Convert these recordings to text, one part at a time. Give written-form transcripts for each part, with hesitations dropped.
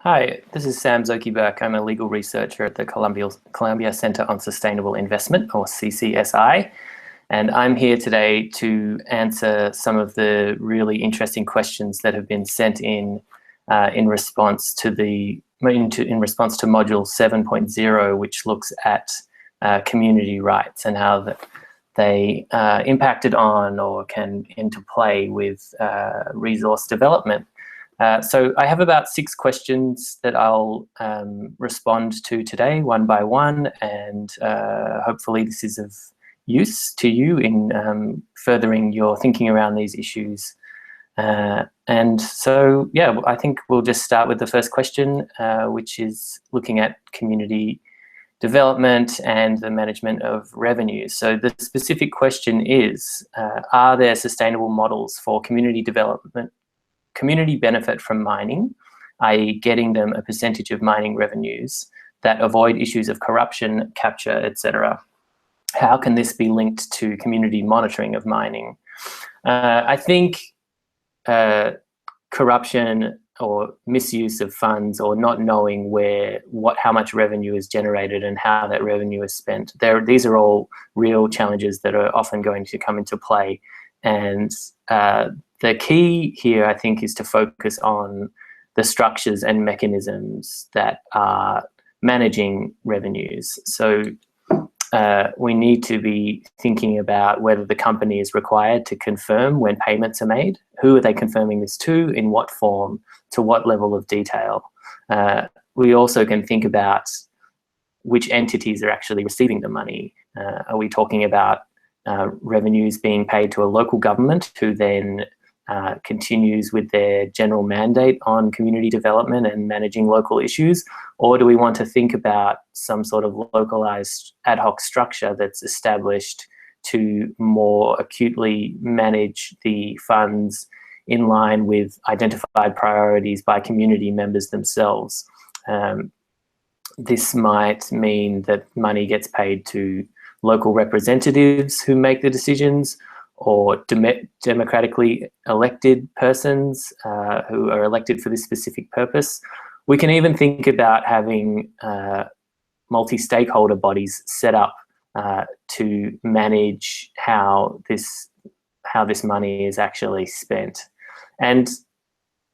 Hi, this is Sam Szoke-Burke. I'm a legal researcher at the Columbia Center on Sustainable Investment, or CCSI, and I'm here today to answer some of the really interesting questions that have been sent in response to Module 7.0, which looks at community rights and how they impacted on or can interplay with resource development. So I have about 6 questions that I'll respond to today, one by one, and hopefully this is of use to you in furthering your thinking around these issues. And so, yeah, I think we'll just start with the first question, which is looking at community development and the management of revenues. So the specific question is, are there sustainable models for community development, community benefit from mining, i.e. getting them a percentage of mining revenues that avoid issues of corruption, capture, etc.? How can this be linked to community monitoring of mining? I think corruption or misuse of funds, or not knowing how much revenue is generated and how that revenue is spent, these are all real challenges that are often going to come into play. And the key here, I think, is to focus on the structures and mechanisms that are managing revenues. So we need to be thinking about whether the company is required to confirm when payments are made. Who are they confirming this to? In what form? To what level of detail? We also can think about which entities are actually receiving the money. Are we talking about revenues being paid to a local government who then continues with their general mandate on community development and managing local issues? Or do we want to think about some sort of localized ad hoc structure that's established to more acutely manage the funds in line with identified priorities by community members themselves? This might mean that money gets paid to local representatives who make the decisions, or democratically elected persons who are elected for this specific purpose. We can even think about having multi-stakeholder bodies set up to manage how this money is actually spent. And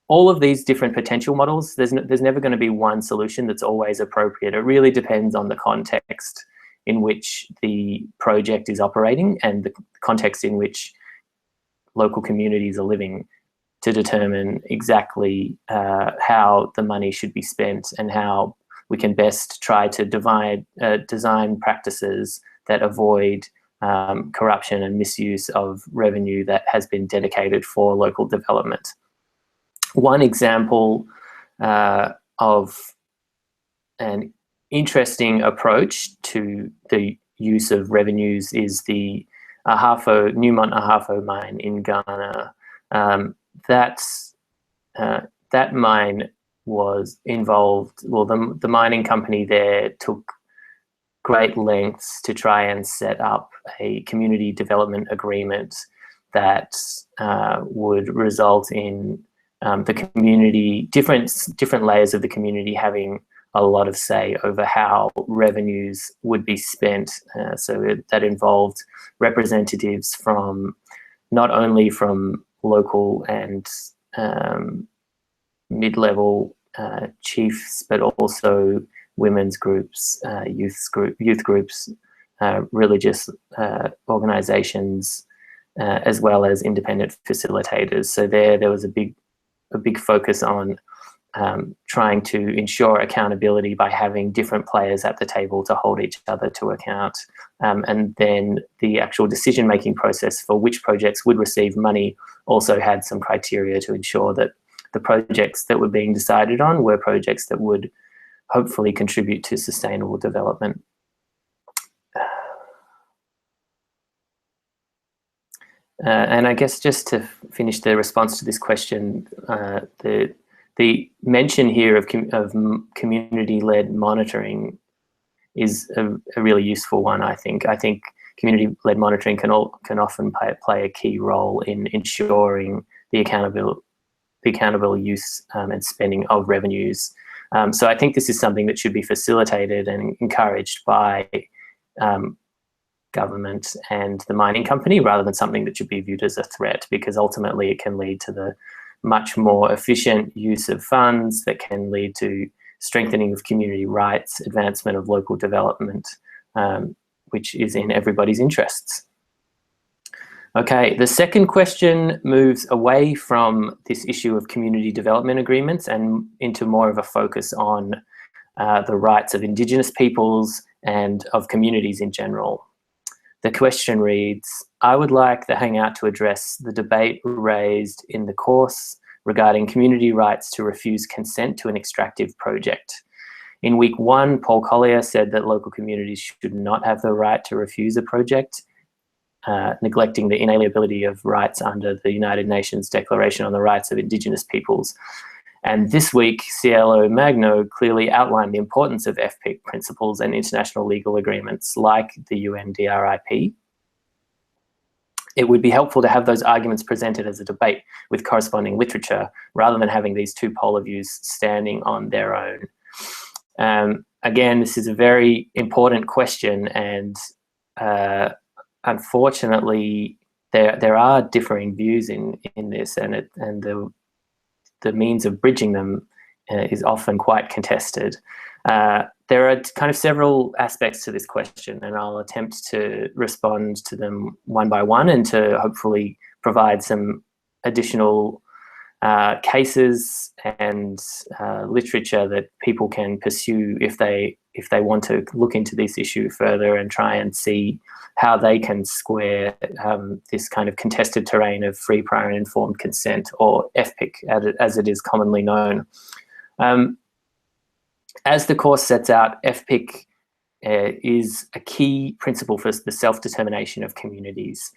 all of these different potential models, there's never going to be one solution that's always appropriate. It really depends on the context in which the project is operating and the context in which local communities are living, to determine exactly how the money should be spent and how we can best try to design practices that avoid corruption and misuse of revenue that has been dedicated for local development. One example of an interesting approach to the use of revenues is the Newmont Ahafo mine in Ghana. That mine was involved, well, the mining company there took great lengths to try and set up a community development agreement that would result in the community, different layers of the community having a lot of say over how revenues would be spent. So that involved representatives from not only from local and mid-level chiefs, but also women's groups, youth groups, religious organizations, as well as independent facilitators. So there was a big focus on trying to ensure accountability by having different players at the table to hold each other to account. And then the actual decision-making process for which projects would receive money also had some criteria to ensure that the projects that were being decided on were projects that would hopefully contribute to sustainable development. And I guess just to finish the response to this question, the mention here of community-led monitoring is a really useful one, I think. I think community-led monitoring can often play a key role in ensuring the accountable use and spending of revenues So I think this is something that should be facilitated and encouraged by government and the mining company, rather than something that should be viewed as a threat, because ultimately it can lead to the much more efficient use of funds that can lead to strengthening of community rights, advancement of local development, which is in everybody's interests. Okay, the second question moves away from this issue of community development agreements and into more of a focus on the rights of Indigenous peoples and of communities in general. The question reads, I would like the Hangout to address the debate raised in the course regarding community rights to refuse consent to an extractive project. In week 1, Paul Collier said that local communities should not have the right to refuse a project, neglecting the inalienability of rights under the United Nations Declaration on the Rights of Indigenous Peoples. And this week, Cielo Magno clearly outlined the importance of FPIC principles and international legal agreements like the UNDRIP. It would be helpful to have those arguments presented as a debate with corresponding literature, rather than having these two polar views standing on their own. Again, this is a very important question, and unfortunately, there are differing views in this, and the means of bridging them is often quite contested. There are kind of several aspects to this question, and I'll attempt to respond to them one by one, and to hopefully provide some additional cases and literature that people can pursue if they want to look into this issue further and try and see how they can square this kind of contested terrain of free, prior and informed consent, or FPIC as it is commonly known. As the course sets out, FPIC is a key principle for the self-determination of communities.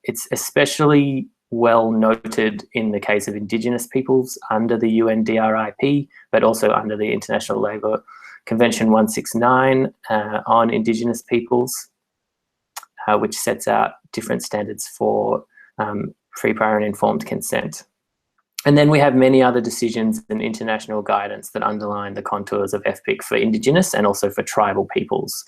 It's especially well noted in the case of Indigenous peoples under the UNDRIP, but also under the International Labour Convention 169 on Indigenous peoples, which sets out different standards for free, prior and informed consent. And then we have many other decisions and international guidance that underline the contours of FPIC for Indigenous and also for tribal peoples.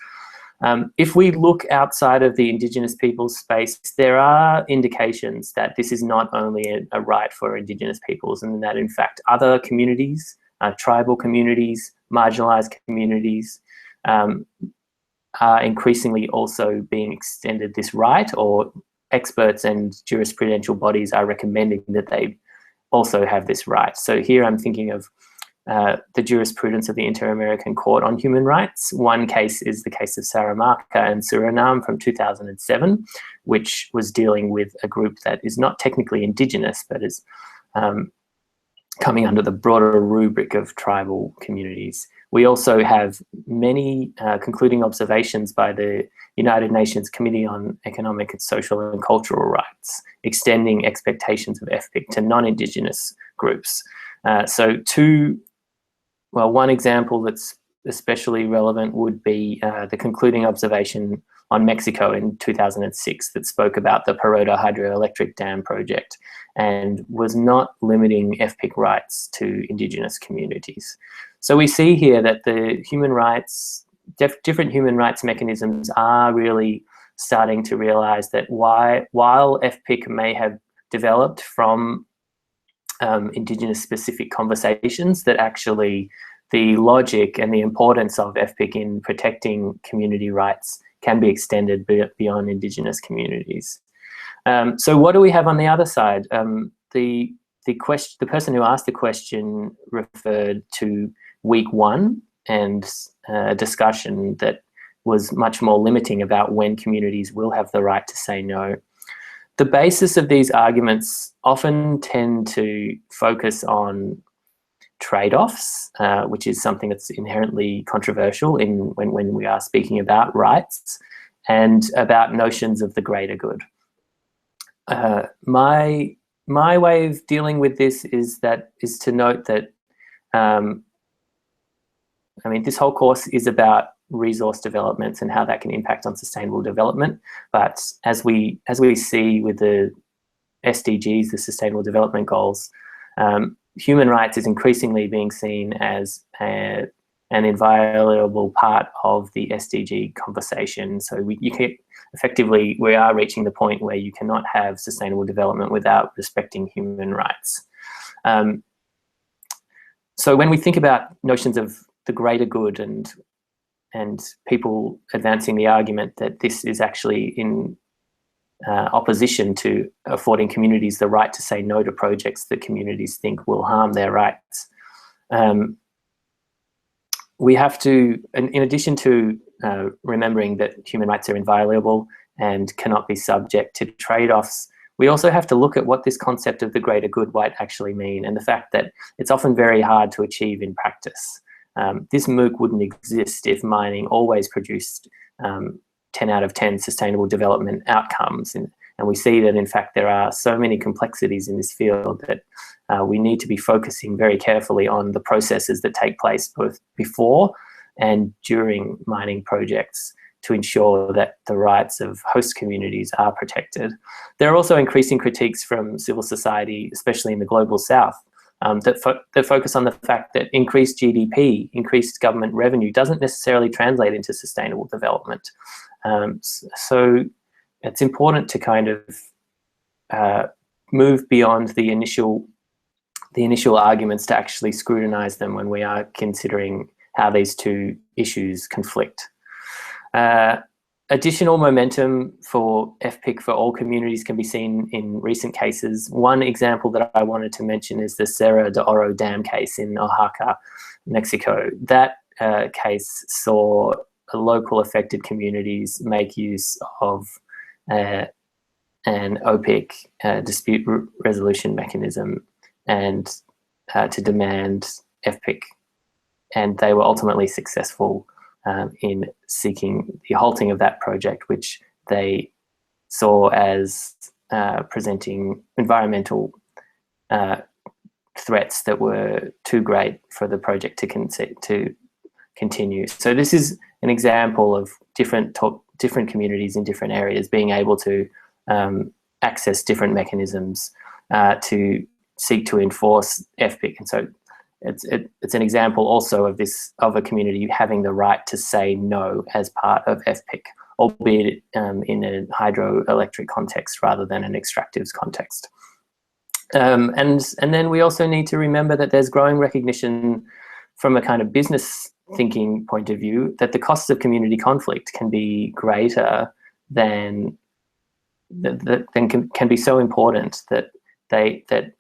If we look outside of the Indigenous peoples space, there are indications that this is not only a right for Indigenous peoples, and that in fact other communities, tribal communities, marginalised communities, are increasingly also being extended this right, or experts and jurisprudential bodies are recommending that they also have this right. So here I'm thinking of the jurisprudence of the Inter-American Court on Human Rights. One case is the case of Saramaka and Suriname from 2007, which was dealing with a group that is not technically Indigenous, but is coming under the broader rubric of tribal communities. We also have many concluding observations by the United Nations Committee on Economic, Social and Cultural Rights, extending expectations of FPIC to non-Indigenous groups. One example that's especially relevant would be the concluding observation on Mexico in 2006 that spoke about the Peroda hydroelectric dam project and was not limiting FPIC rights to Indigenous communities. So we see here that the human rights, different human rights mechanisms are really starting to realise that while FPIC may have developed from Indigenous specific conversations, that actually the logic and the importance of FPIC in protecting community rights can be extended beyond Indigenous communities. So what do we have on the other side? The person who asked the question referred to week 1 and a discussion that was much more limiting about when communities will have the right to say no. The basis of these arguments often tend to focus on trade-offs, which is something that's inherently controversial when we are speaking about rights, and about notions of the greater good. My way of dealing with this is to note that this whole course is about resource developments and how that can impact on sustainable development. But as we see with the SDGs, the Sustainable Development Goals, human rights is increasingly being seen as an inviolable part of the SDG conversation. So effectively, we are reaching the point where you cannot have sustainable development without respecting human rights. So when we think about notions of the greater good and people advancing the argument that this is actually in opposition to affording communities the right to say no to projects that communities think will harm their rights, we have to, in addition to remembering that human rights are inviolable and cannot be subject to trade-offs, we also have to look at what this concept of the greater good might actually mean, and the fact that it's often very hard to achieve in practice. This MOOC wouldn't exist if mining always produced 10 out of 10 sustainable development outcomes. And we see that, in fact, there are so many complexities in this field that we need to be focusing very carefully on the processes that take place both before and during mining projects to ensure that the rights of host communities are protected. There are also increasing critiques from civil society, especially in the global south, that focus on the fact that increased GDP, increased government revenue, doesn't necessarily translate into sustainable development. So it's important to kind of move beyond the initial arguments to actually scrutinize them when we are considering how these two issues conflict. Additional momentum for FPIC for all communities can be seen in recent cases. One example that I wanted to mention is the Cerro de Oro Dam case in Oaxaca, Mexico. That case saw local affected communities make use of an OPIC dispute resolution mechanism and to demand FPIC. And they were ultimately successful in seeking the halting of that project, which they saw as presenting environmental threats that were too great for the project to continue. So this is an example of different communities in different areas being able to access different mechanisms to seek to enforce FPIC. And so it's an example also of a community having the right to say no as part of FPIC, albeit in a hydroelectric context rather than an extractives context. And then we also need to remember that there's growing recognition from a kind of business thinking point of view that the costs of community conflict can be greater than can be so important that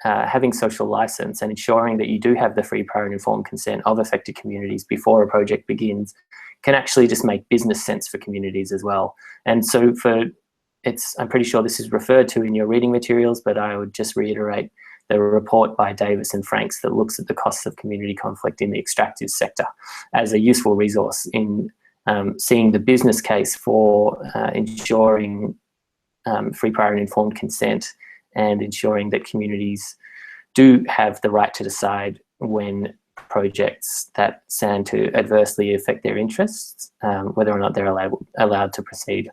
having social license and ensuring that you do have the free, prior and informed consent of affected communities before a project begins can actually just make business sense for communities as well. And so I'm pretty sure this is referred to in your reading materials, but I would just reiterate the report by Davis and Franks that looks at the costs of community conflict in the extractive sector as a useful resource in seeing the business case for ensuring free, prior and informed consent and ensuring that communities do have the right to decide when projects that stand to adversely affect their interests, whether or not they're allowed to proceed.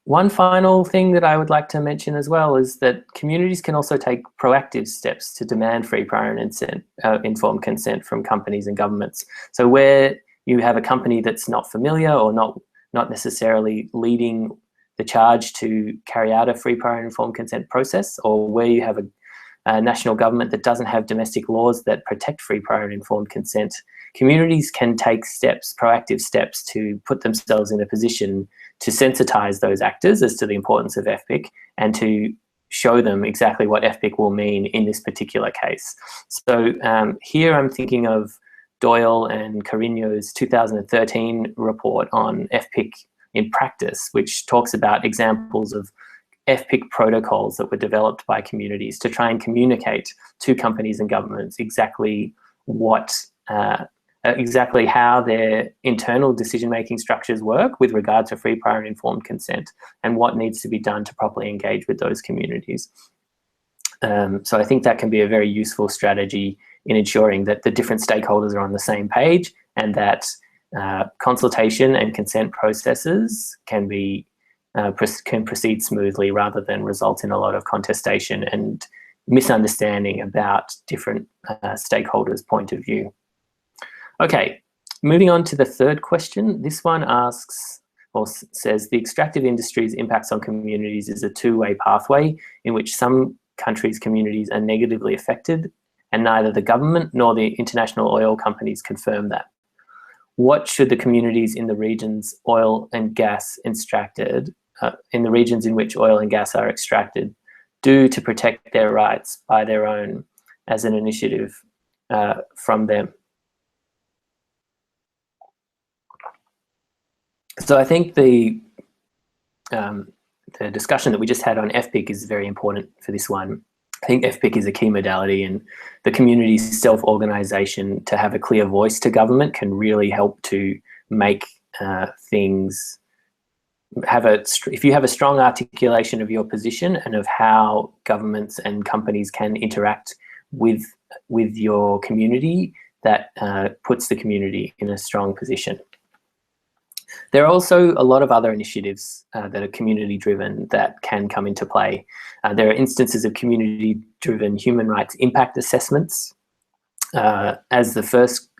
One final thing that I would like to mention as well is that communities can also take proactive steps to demand free, prior and informed consent from companies and governments. So where you have a company that's not familiar or not necessarily leading the charge to carry out a free, prior and informed consent process, or where you have a national government that doesn't have domestic laws that protect free, prior and informed consent, communities can take proactive steps to put themselves in a position to sensitize those actors as to the importance of FPIC and to show them exactly what FPIC will mean in this particular case. So here I'm thinking of Doyle and Carino's 2013 report on FPIC in practice, which talks about examples of FPIC protocols that were developed by communities to try and communicate to companies and governments exactly how their internal decision-making structures work with regard to free, prior and informed consent and what needs to be done to properly engage with those communities. So I think that can be a very useful strategy in ensuring that the different stakeholders are on the same page and that consultation and consent processes can proceed smoothly rather than result in a lot of contestation and misunderstanding about different stakeholders' point of view. Okay, moving on to the third question. This one asks, or says, the extractive industry's impacts on communities is a two-way pathway in which some countries' communities are negatively affected, and neither the government nor the international oil companies confirm that. What should the communities in the regions oil and gas extracted, in the regions in which oil and gas are extracted, do to protect their rights by their own as an initiative from them? So I think the discussion that we just had on FPIC is very important for this one. I think FPIC is a key modality, and the community's self-organisation to have a clear voice to government can really help to make things if you have a strong articulation of your position and of how governments and companies can interact with your community, that puts the community in a strong position. There are also a lot of other initiatives that are community-driven that can come into play. There are instances of community-driven human rights impact assessments. As the first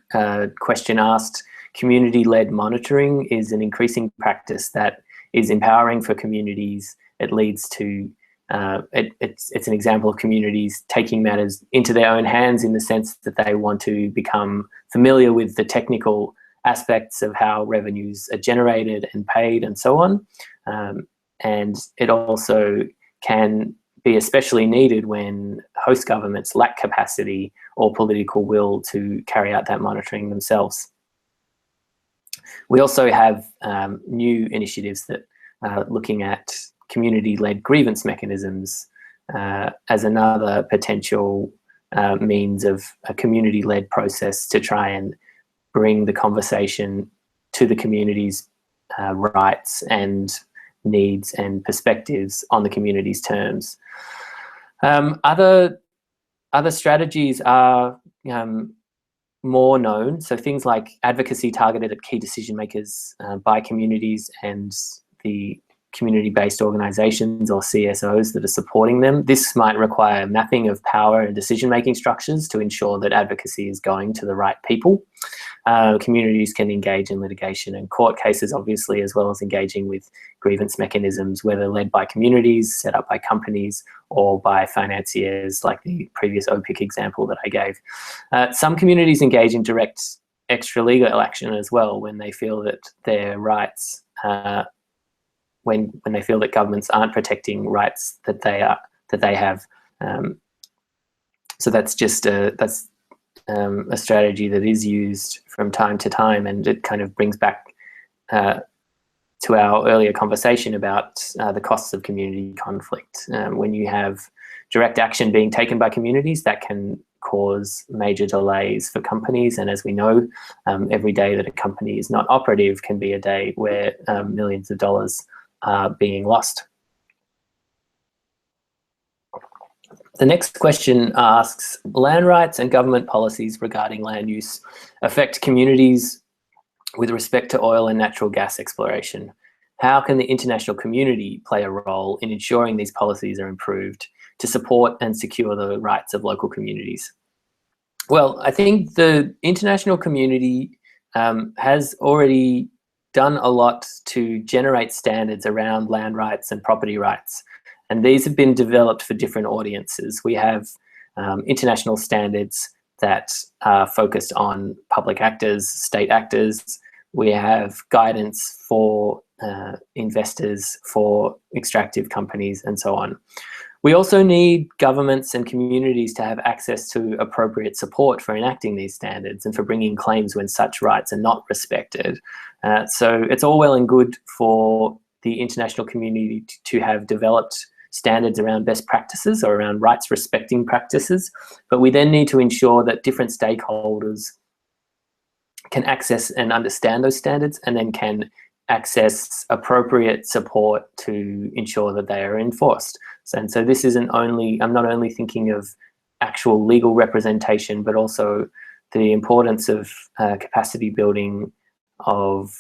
question asked, community-led monitoring is an increasing practice that is empowering for communities. It leads to, it's an example of communities taking matters into their own hands in the sense that they want to become familiar with the technical aspects of how revenues are generated and paid and so on. And it also can be especially needed when host governments lack capacity or political will to carry out that monitoring themselves. We also have new initiatives that are looking at community-led grievance mechanisms as another potential means of a community-led process to try and bring the conversation to the community's rights and needs and perspectives on the community's terms. Other strategies are more known, so things like advocacy targeted at key decision makers by communities and the community-based organisations or CSOs that are supporting them. This might require mapping of power and decision-making structures to ensure that advocacy is going to the right people. Communities can engage in litigation and court cases, obviously, as well as engaging with grievance mechanisms, whether led by communities, set up by companies, or by financiers, like the previous OPIC example that I gave. Some communities engage in direct extra-legal action as well when they feel that their rights, when they feel that governments aren't protecting rights that they have. So that's just a strategy that is used from time to time, and it kind of brings back to our earlier conversation about the costs of community conflict. When you have direct action being taken by communities, that can cause major delays for companies, and as we know, every day that a company is not operative can be a day where millions of dollars are being lost. The next question asks, land rights and government policies regarding land use affect communities with respect to oil and natural gas exploration. How can the international community play a role in ensuring these policies are improved to support and secure the rights of local communities? Well, I think the international community has already done a lot to generate standards around land rights and property rights. And these have been developed for different audiences. We have international standards that are focused on public actors, state actors. We have guidance for investors, for extractive companies, and so on. We also need governments and communities to have access to appropriate support for enacting these standards and for bringing claims when such rights are not respected. So it's all well and good for the international community to have developed standards around best practices or around rights respecting practices, but we then need to ensure that different stakeholders can access and understand those standards and then can access appropriate support to ensure that they are enforced. And so this isn't only, I'm not only thinking of actual legal representation, but also the importance of capacity building, of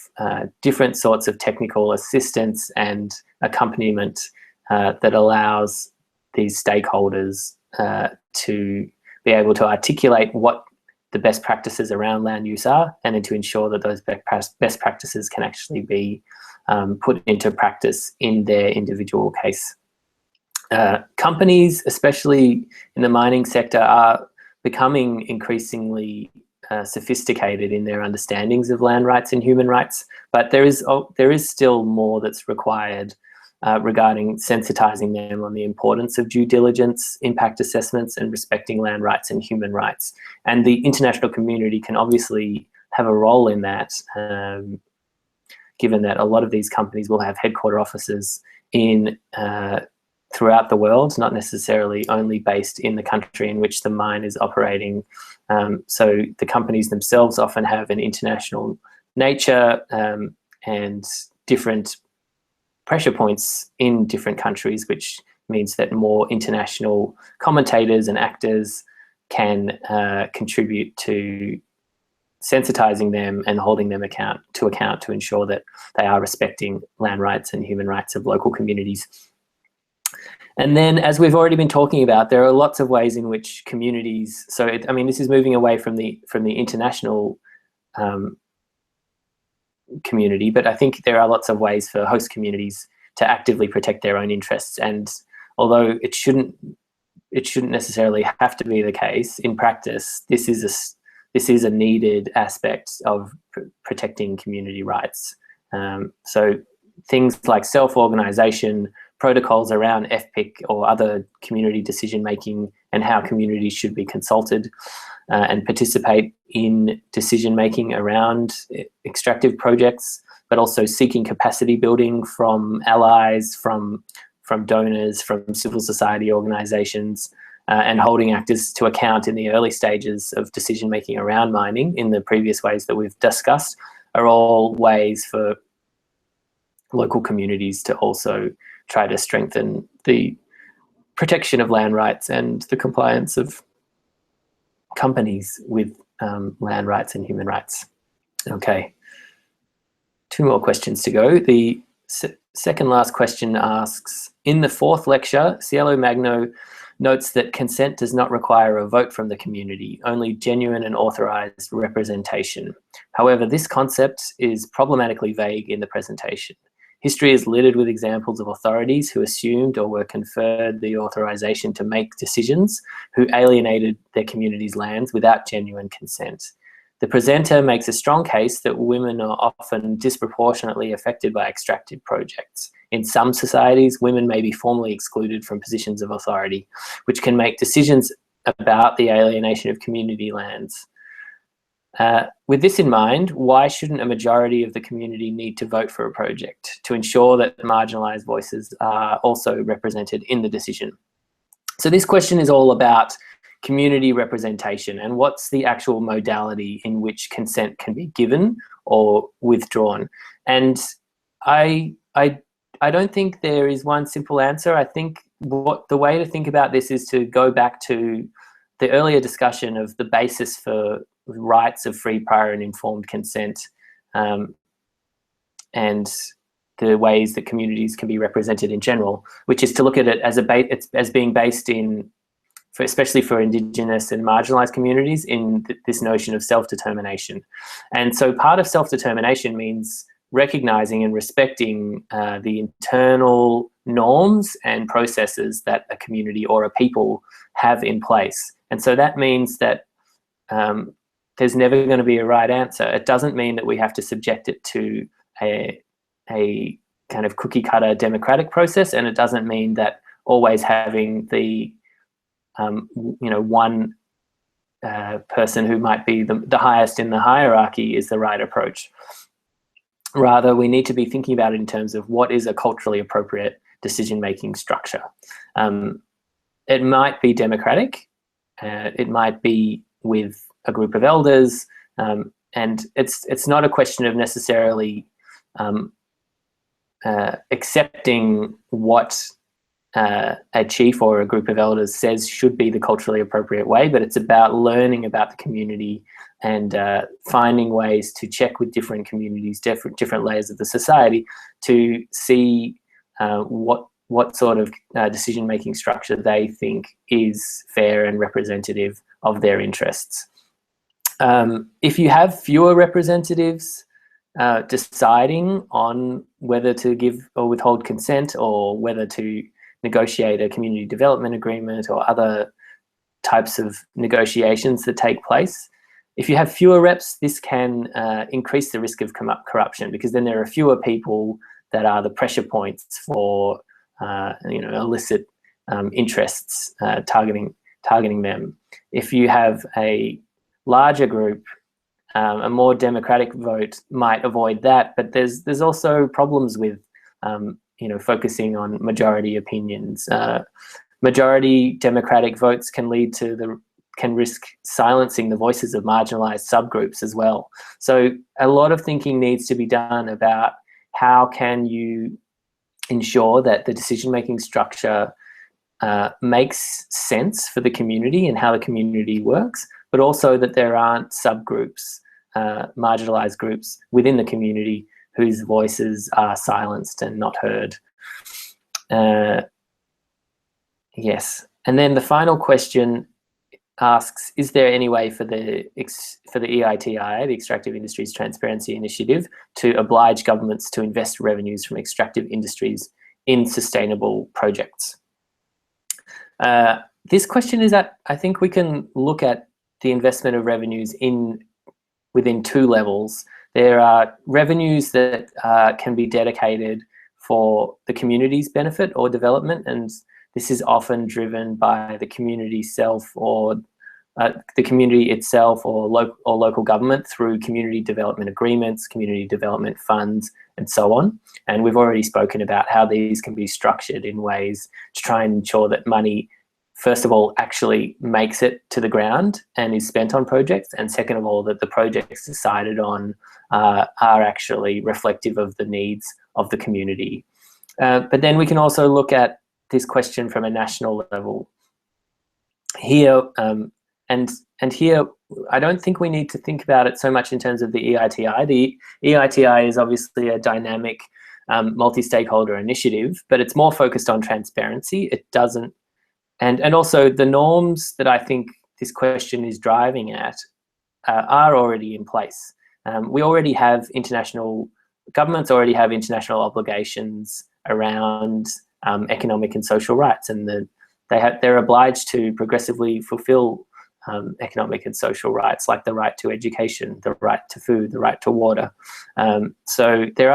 different sorts of technical assistance and accompaniment that allows these stakeholders to be able to articulate what the best practices around land use are, and then to ensure that those best practices can actually be put into practice in their individual case. Companies, especially in the mining sector, are becoming increasingly sophisticated in their understandings of land rights and human rights, but there is still more that's required regarding sensitizing them on the importance of due diligence, impact assessments, and respecting land rights and human rights. And the international community can obviously have a role in that, given that a lot of these companies will have headquarter offices in throughout the world, not necessarily only based in the country in which the mine is operating. So the companies themselves often have an international nature and different pressure points in different countries, which means that more international commentators and actors can contribute to sensitizing them and holding them to account to ensure that they are respecting land rights and human rights of local communities. And then, as we've already been talking about, there are lots of ways in which communities, I mean, this is moving away from the international community, but I think there are lots of ways for host communities to actively protect their own interests. And although it shouldn't necessarily have to be the case, in practice, this is a needed aspect of protecting community rights. So things like self-organization, protocols around FPIC or other community decision-making, and how communities should be consulted and participate in decision-making around extractive projects, but also seeking capacity building from allies, from donors, from civil society organizations, and holding actors to account in the early stages of decision-making around mining in the previous ways that we've discussed, are all ways for local communities to also try to strengthen the protection of land rights and the compliance of companies with land rights and human rights. Okay, 2 more questions to go. The second last question asks, in the 4th lecture, Cielo Magno notes that consent does not require a vote from the community, only genuine and authorized representation. However, this concept is problematically vague in the presentation. History is littered with examples of authorities who assumed or were conferred the authorization to make decisions, who alienated their community's lands without genuine consent. The presenter makes a strong case that women are often disproportionately affected by extractive projects. In some societies, women may be formally excluded from positions of authority, which can make decisions about the alienation of community lands. With this in mind, why shouldn't a majority of the community need to vote for a project to ensure that marginalised voices are also represented in the decision? So this question is all about community representation and what's the actual modality in which consent can be given or withdrawn. And I don't think there is one simple answer. I think the way to think about this is to go back to the earlier discussion of the basis for rights of free, prior and informed consent, and the ways that communities can be represented in general, which is to look at it as being based in, especially for Indigenous and marginalised communities, in this notion of self-determination. And so part of self-determination means recognising and respecting the internal norms and processes that a community or a people have in place. And so that means that there's never going to be a right answer. It doesn't mean that we have to subject it to a kind of cookie-cutter democratic process, and it doesn't mean that always having the one person who might be the highest in the hierarchy is the right approach. Rather, we need to be thinking about it in terms of what is a culturally appropriate decision-making structure. It might be democratic, it might be with a group of elders, and it's not a question of necessarily accepting what a chief or a group of elders says should be the culturally appropriate way, but it's about learning about the community and finding ways to check with different communities, different layers of the society to see what what sort of decision-making structure they think is fair and representative of their interests. If you have fewer representatives deciding on whether to give or withhold consent, or whether to negotiate a community development agreement or other types of negotiations that take place, if you have fewer reps, this can increase the risk of corruption, because then there are fewer people that are the pressure points for illicit interests targeting them. If you have a larger group, a more democratic vote might avoid that, but there's also problems with focusing on majority opinions. Majority democratic votes can risk silencing the voices of marginalized subgroups as well. So a lot of thinking needs to be done about how can you ensure that the decision-making structure makes sense for the community and how the community works, but also that there aren't subgroups, marginalized groups within the community whose voices are silenced and not heard. Yes, and then the final question asks, is there any way for the EITI, the Extractive Industries Transparency Initiative, to oblige governments to invest revenues from extractive industries in sustainable projects? This question is that I think we can look at the investment of revenues within two levels. There are revenues that can be dedicated for the community's benefit or development, and this is often driven by the community itself or local government through community development agreements, community development funds, and so on. And we've already spoken about how these can be structured in ways to try and ensure that money, first of all, actually makes it to the ground and is spent on projects, and second of all, that the projects decided on are actually reflective of the needs of the community. But then we can also look at this question from a national level. Here, and here, I don't think we need to think about it so much in terms of the EITI. The EITI is obviously a dynamic multi-stakeholder initiative, but it's more focused on transparency. It doesn't, and also the norms that I think this question is driving at are already in place. We already have governments already have international obligations around economic and social rights, and they're obliged to progressively fulfill economic and social rights, like the right to education, the right to food, the right to water. So there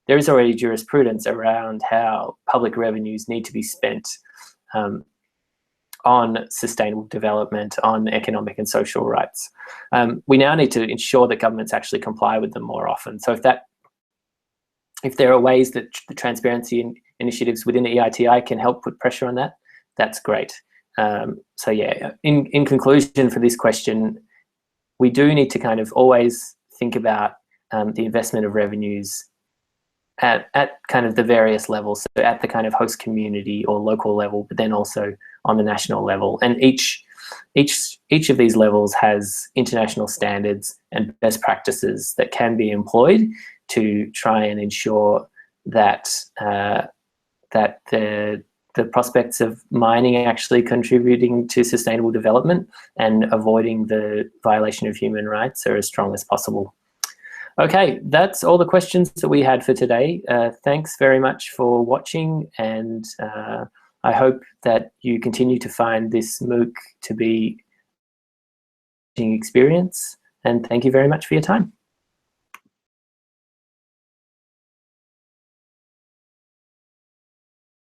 is already jurisprudence around how public revenues need to be spent on sustainable development, on economic and social rights. We now need to ensure that governments actually comply with them more often. So if there are ways that the transparency initiatives within the EITI can help put pressure on that, that's great. So yeah, in conclusion for this question, we do need to kind of always think about the investment of revenues at kind of the various levels, so at the kind of host community or local level, but then also on the national level. And each of these levels has international standards and best practices that can be employed to try and ensure that that the prospects of mining actually contributing to sustainable development and avoiding the violation of human rights are as strong as possible. Okay, that's all the questions that we had for today. Thanks very much for watching, and I hope that you continue to find this MOOC to be an experience, and thank you very much for your time.